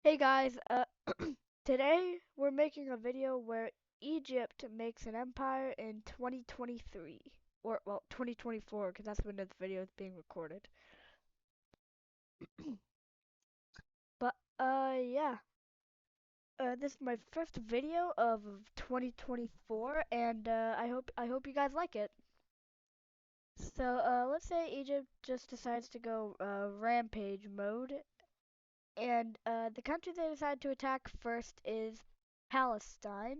Hey guys, today we're making a video where Egypt makes an empire in 2023, or well, 2024, because that's when this video is being recorded. But yeah, this is my first video of 2024, and I hope you guys like it. So let's say Egypt just decides to go rampage mode, and the country they decide to attack first is Palestine.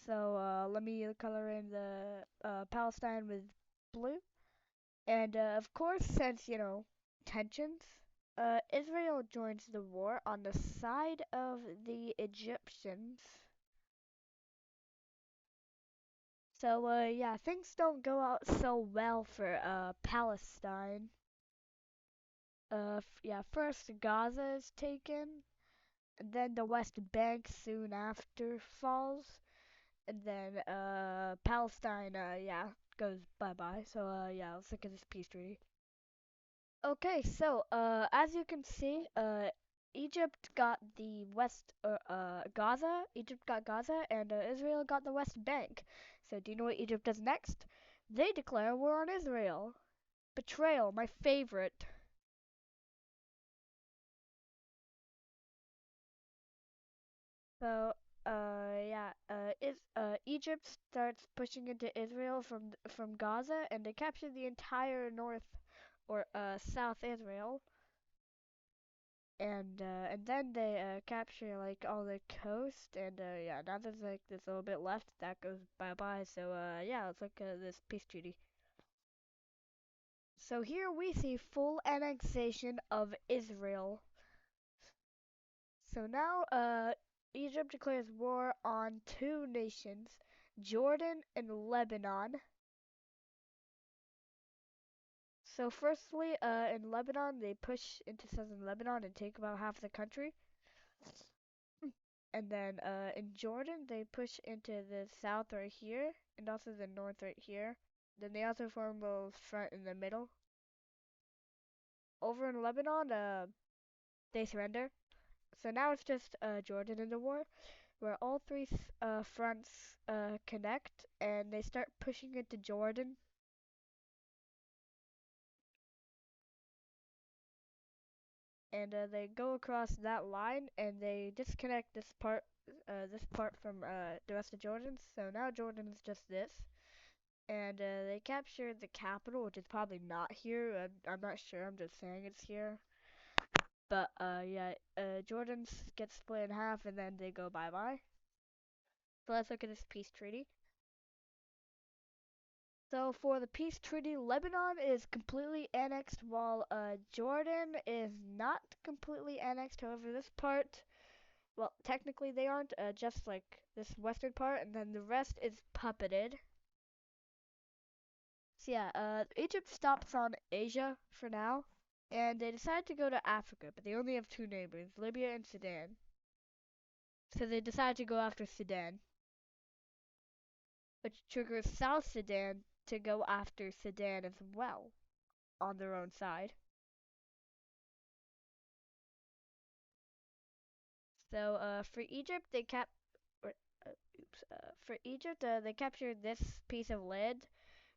So let me color in the Palestine with blue. And of course, since, tensions, Israel joins the war on the side of the Egyptians. So yeah, things don't go out so well for Palestine. Yeah, first Gaza is taken, and then the West Bank soon after falls. And then Palestine, yeah, goes bye bye. So yeah, let's look at this peace treaty. Okay, so as you can see, Egypt got the West, Gaza. Egypt got Gaza, and Israel got the West Bank. So do you know what Egypt does next? They declare war on Israel. Betrayal, my favorite. So yeah, Egypt starts pushing into Israel from Gaza, and they capture the entire north or South Israel, and then they capture like all the coast, and yeah, now there's like this little bit left that goes bye bye. So yeah, let's look at this peace treaty. So here we see full annexation of Israel. So now Egypt declares war on two nations, Jordan and Lebanon. So firstly, in Lebanon, they push into southern Lebanon and take about half the country. And then in Jordan, they push into the south right here, and also the north right here. Then they also form a little front in the middle. Over in Lebanon, they surrender. So now it's just Jordan in the war, where all three fronts connect, and they start pushing into Jordan. And they go across that line, and they disconnect this part from the rest of Jordan. So now Jordan is just this, and they captured the capital, which is probably not here. I'm not sure. I'm just saying it's here. But yeah, Jordan gets split in half, and then they go bye bye. So let's look at this peace treaty. So for the peace treaty, Lebanon is completely annexed, while Jordan is not completely annexed. However, this part, well, technically they aren't, just like this western part, and then the rest is puppeted. So yeah, Egypt stops on Asia for now, and they decide to go to Africa, but they only have two neighbors, Libya and Sudan. So they decide to go after Sudan, which triggers South Sudan to go after Sudan as well on their own side. So for Egypt, or, for Egypt, they captured this piece of land,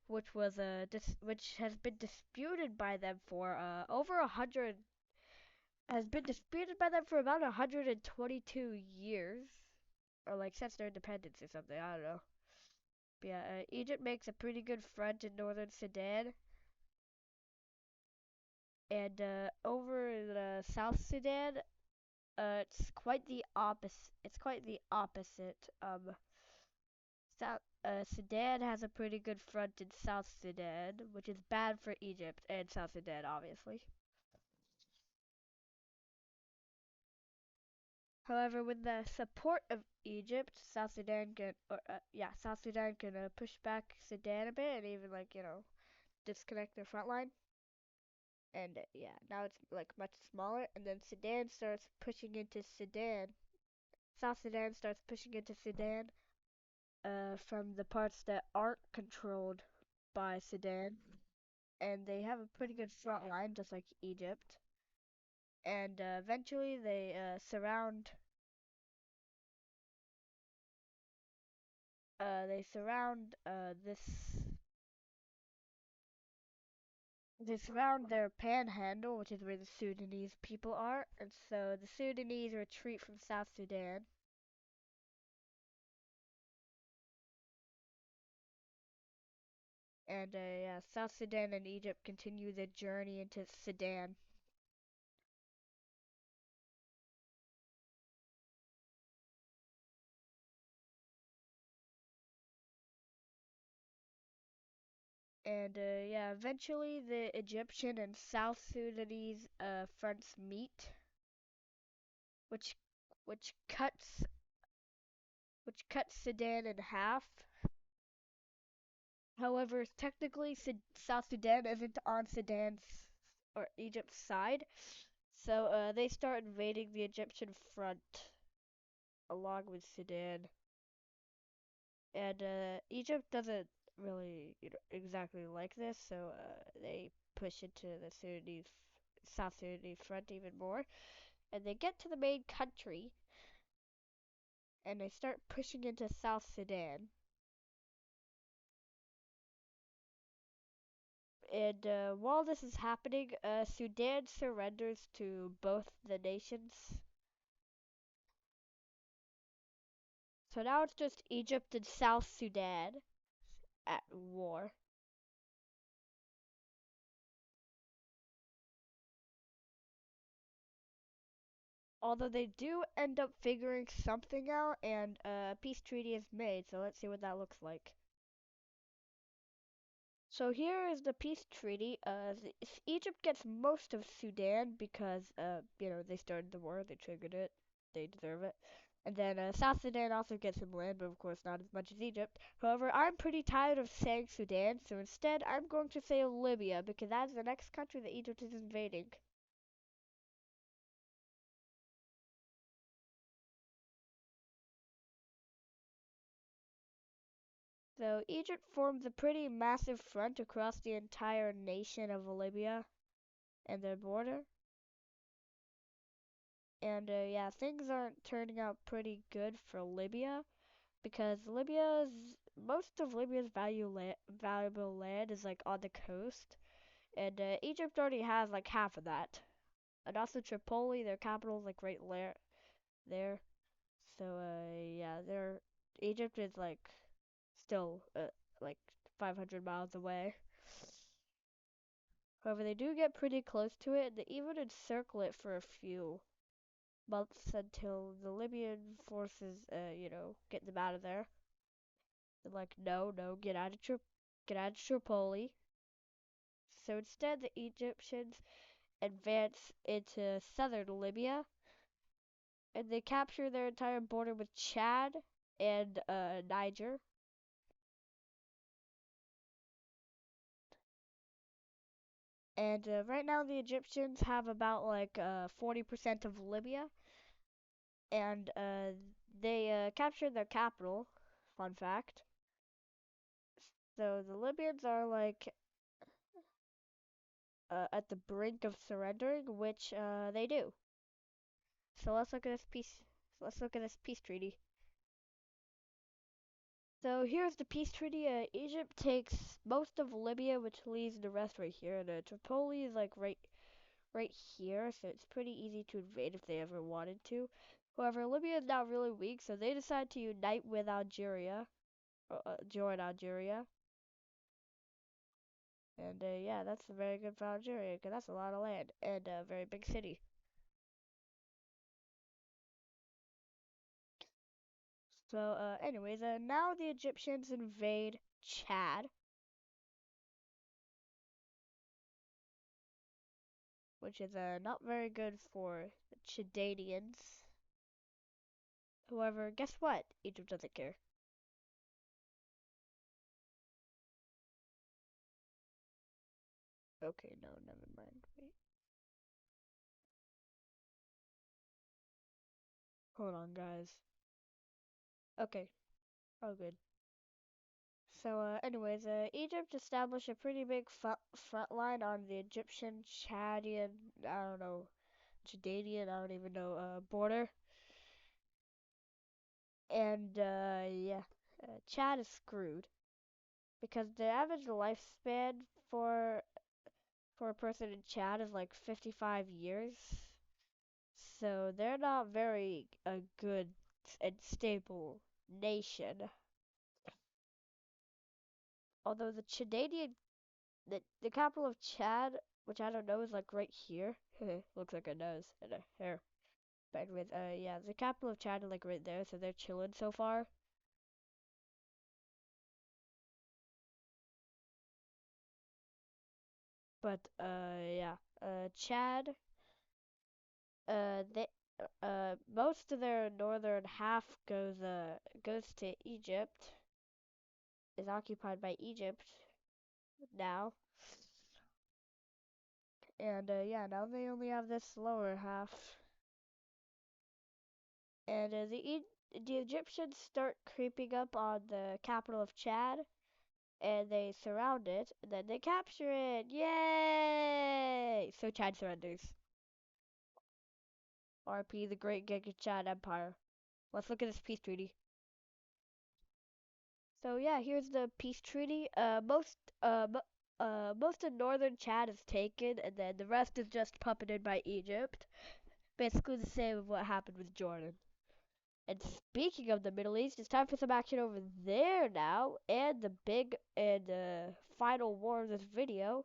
which was which has been disputed by them for over 100 has been disputed by them for about 122 years, or like since their independence or something. I don't know. But yeah, Egypt makes a pretty good front in northern Sudan, and over the South Sudan, it's quite the opposite. It's quite the opposite. Sudan has a pretty good front in South Sudan, which is bad for Egypt and South Sudan, obviously. However, with the support of Egypt, South Sudan can push back Sudan a bit and even like disconnect their front line. And yeah, now it's like much smaller. And then Sudan starts pushing into Sudan. South Sudan starts pushing into Sudan from the parts that aren't controlled by Sudan. and they have a pretty good front line, just like Egypt. And eventually they surround their panhandle, which is where the Sudanese people are, and so the Sudanese retreat from South Sudan, and yeah, South Sudan and Egypt continue their journey into Sudan. And yeah, eventually the Egyptian and South Sudanese fronts meet, which which cuts which cuts Sudan in half. However, technically, South Sudan isn't on Sudan's or Egypt's side, so they start invading the Egyptian front along with Sudan. And Egypt doesn't really, exactly like this, so they push into the South Sudanese front even more, and they get to the main country, and they start pushing into South Sudan. And while this is happening, Sudan surrenders to both the nations. So now it's just Egypt and South Sudan at war. Although they do end up figuring something out, and a peace treaty is made. So let's see what that looks like. So here is the peace treaty. Egypt gets most of Sudan because, they started the war, they triggered it, they deserve it. And then South Sudan also gets some land, but of course not as much as Egypt. However, I'm pretty tired of saying Sudan, so instead I'm going to say Libya because that's the next country that Egypt is invading. So Egypt forms a pretty massive front across the entire nation of Libya and their border. And yeah, things aren't turning out pretty good for Libya because most of Libya's valuable land is like on the coast, and Egypt already has like half of that. And also Tripoli, their capital is like there. So yeah, Egypt is like still like 500 miles away. However, they do get pretty close to it, and they even encircle it for a few months until the Libyan forces, get them out of there. They're like, no, no, get out of Tripoli. So instead, the Egyptians advance into southern Libya, and they capture their entire border with Chad and Niger. And right now, the Egyptians have about like 40% of Libya, and they captured their capital. Fun fact. So the Libyans are like at the brink of surrendering, which they do. So let's look at this peace. Let's look at this peace treaty. So here's the peace treaty. Egypt takes most of Libya, which leaves the rest right here. And Tripoli is like right here, so it's pretty easy to invade if they ever wanted to. However, Libya is now really weak, so they decide to unite with Algeria, join Algeria. And yeah, that's very good for Algeria because that's a lot of land and a very big city. So, anyways, now the Egyptians invade Chad, which is not very good for the Chadanians. However, guess what? Egypt doesn't care. Okay, no, never mind. Wait. Hold on, guys. Okay, all good. So, anyways, Egypt established a pretty big front line on the Egyptian, Chadian, I don't know, Jordanian, I don't even know, border. And, yeah, Chad is screwed because the average lifespan for for a person in Chad is like 55 years. So they're not very a good and stable nation. Although the Chadian, the capital of Chad, which I don't know, is like right here. Looks like a nose and a hair. But anyways, yeah, the capital of Chad is like right there, so they're chilling so far. But yeah, Chad, they, most of their northern half goes to Egypt, is occupied by Egypt now, and yeah, now they only have this lower half, and the Egyptians start creeping up on the capital of Chad, and they surround it, and then they capture it. Yay! So Chad surrenders. RP the Great Giga Chad Empire. Let's look at this peace treaty. So yeah, here's the peace treaty. Most of northern Chad is taken, and then the rest is just puppeted by Egypt. Basically the same of what happened with Jordan. And speaking of the Middle East, it's time for some action over there now. And the big and final war of this video.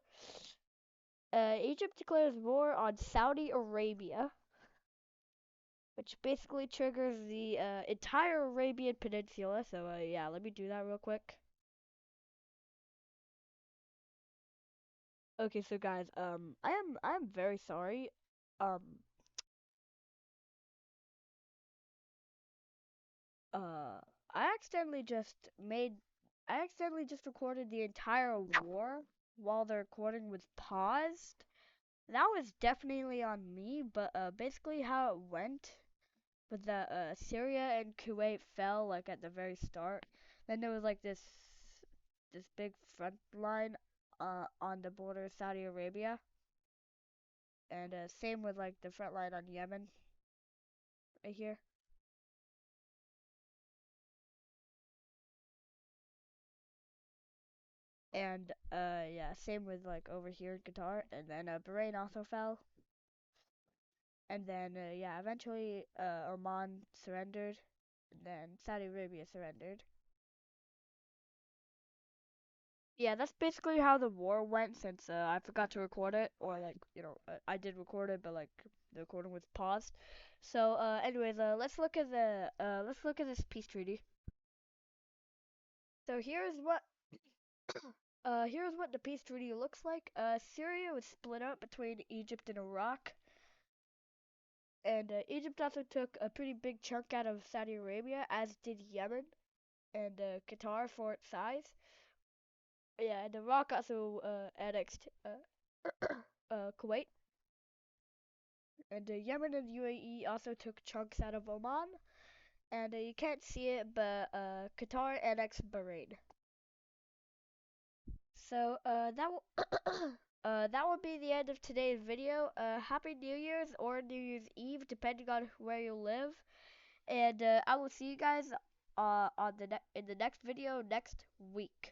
Egypt declares war on Saudi Arabia, which basically triggers the entire Arabian Peninsula. So yeah, let me do that real quick. Okay, so guys, I'm very sorry. Um, uh, I accidentally just made, I accidentally just recorded the entire war while the recording was paused. That was definitely on me, but basically how it went was that Syria and Kuwait fell like at the very start. Then there was like this big front line on the border of Saudi Arabia, and same with like the front line on Yemen right here. And yeah, same with like over here in Qatar, and then Bahrain also fell, and then yeah, eventually Oman surrendered, and then Saudi Arabia surrendered. Yeah, that's basically how the war went since I forgot to record it, or like I did record it, but like the recording was paused. So anyways, let's look at this peace treaty. So here's what the peace treaty looks like. Syria was split up between Egypt and Iraq. And Egypt also took a pretty big chunk out of Saudi Arabia, as did Yemen and Qatar for its size. Yeah, and Iraq also annexed Kuwait. And Yemen and UAE also took chunks out of Oman. And you can't see it, but Qatar annexed Bahrain. So that will be the end of today's video. Happy New Year's or New Year's Eve, depending on where you live. And I will see you guys in the next video next week.